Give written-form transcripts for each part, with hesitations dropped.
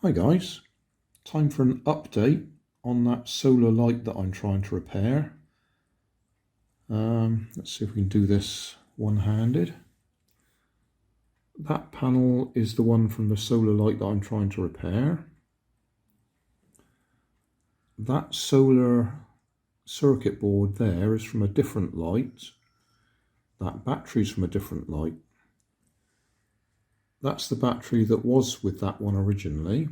Hi guys, time for an update on that solar light that I'm trying to repair. Let's see if we can do this one-handed. That panel is the one from the solar light that I'm trying to repair. That solar circuit board there is from a different light. That battery is from a different light. That's the battery that was with that one originally,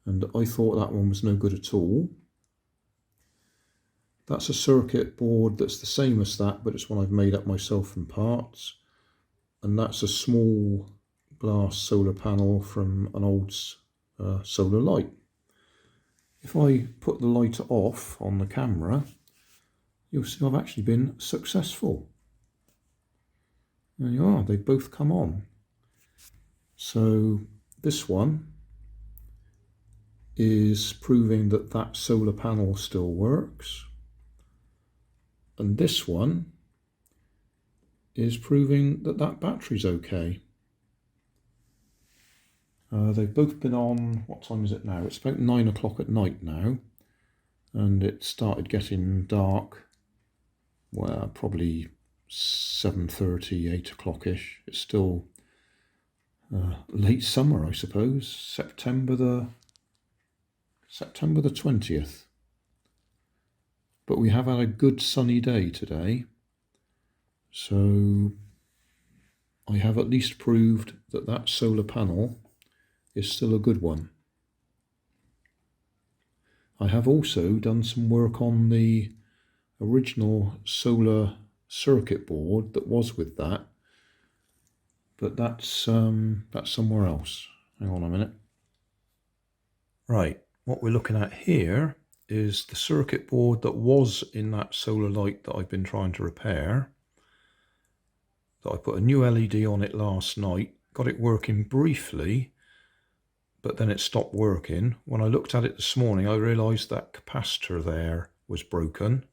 and I thought that one was no good at all. That's a circuit board that's the same as that, but it's one I've made up myself from parts. And that's a small glass solar panel from an old solar light. If I put the light off on the camera, you'll see I've actually been successful. There you are, they've both come on. So this one is proving that that solar panel still works. And this one is proving that that battery's okay. They've both been on, what time is it now? It's about 9 o'clock at night now. And it started getting dark, well, probably 7:30, 8 o'clock-ish. It's still late summer, I suppose, September the 20th. But we have had a good sunny day today, so I have at least proved that that solar panel is still a good one. I have also done some work on the original solar circuit board that was with that, but that's somewhere else. Hang on a minute. Right, what we're looking at here is the circuit board that was in that solar light that I've been trying to repair. That I put a new LED on it last night, got it working briefly, but then it stopped working. When I looked at it this morning, I realised that capacitor there was broken.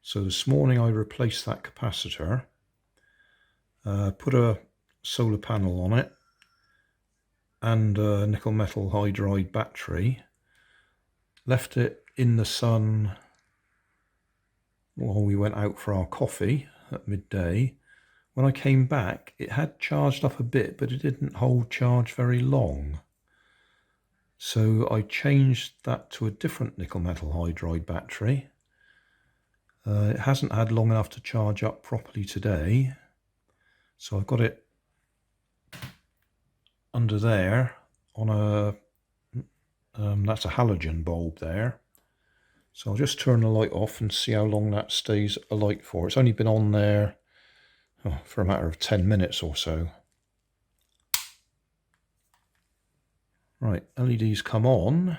So this morning I replaced that capacitor, put a solar panel on it, and a nickel metal hydride battery, left it in the sun while we went out for our coffee at midday. When I came back, it had charged up a bit, but it didn't hold charge very long. So I changed that to a different nickel metal hydride battery. It hasn't had long enough to charge up properly today. So I've got it under there on a, that's a halogen bulb there. So I'll just turn the light off and see how long that stays alight for. It's only been on there for a matter of 10 minutes or so. Right, LEDs come on.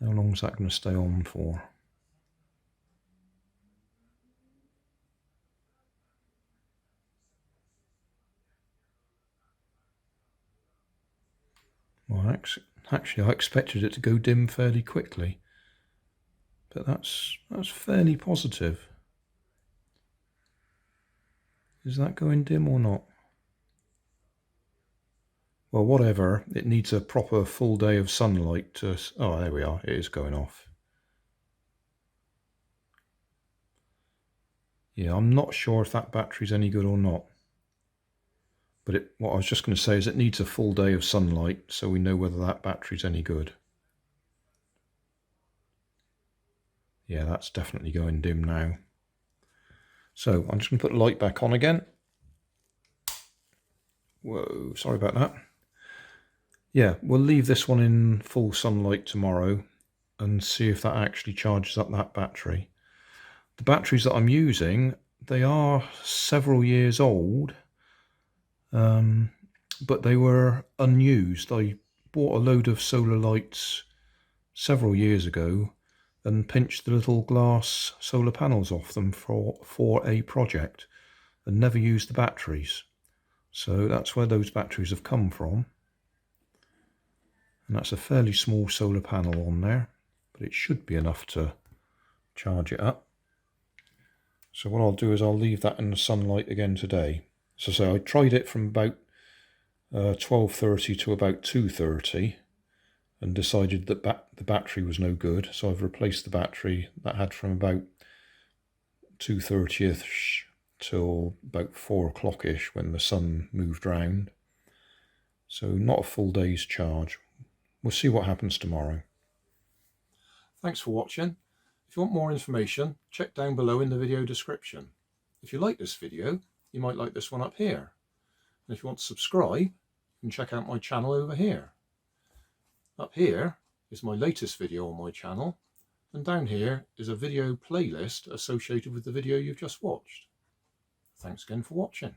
How long is that going to stay on for? Well, actually I expected it to go dim fairly quickly, but that's fairly positive. Is that going dim or not? Well, whatever, it needs a proper full day of sunlight to... Oh, there we are, it is going off. Yeah, I'm not sure if that battery's any good or not. But what I was just going to say is it needs a full day of sunlight so we know whether that battery's any good. Yeah, that's definitely going dim now. So I'm just going to put the light back on again. Whoa, sorry about that. Yeah, we'll leave this one in full sunlight tomorrow and see if that actually charges up that battery. The batteries that I'm using, they are several years old. But they were unused. I bought a load of solar lights several years ago and pinched the little glass solar panels off them for a project and never used the batteries. So that's where those batteries have come from. And that's a fairly small solar panel on there, but it should be enough to charge it up. So what I'll do is I'll leave that in the sunlight again today. So I tried it from about 12:30 to about 2:30 and decided that the battery was no good, so I've replaced the battery. That had from about 2:30ish till about 4 o'clock-ish when the sun moved round. So not a full day's charge. We'll see what happens tomorrow. Thanks for watching. If you want more information, check down below in the video description. If you like this video, you might like this one up here. And if you want to subscribe, you can check out my channel over here. Up here is my latest video on my channel, and down here is a video playlist associated with the video you've just watched. Thanks again for watching.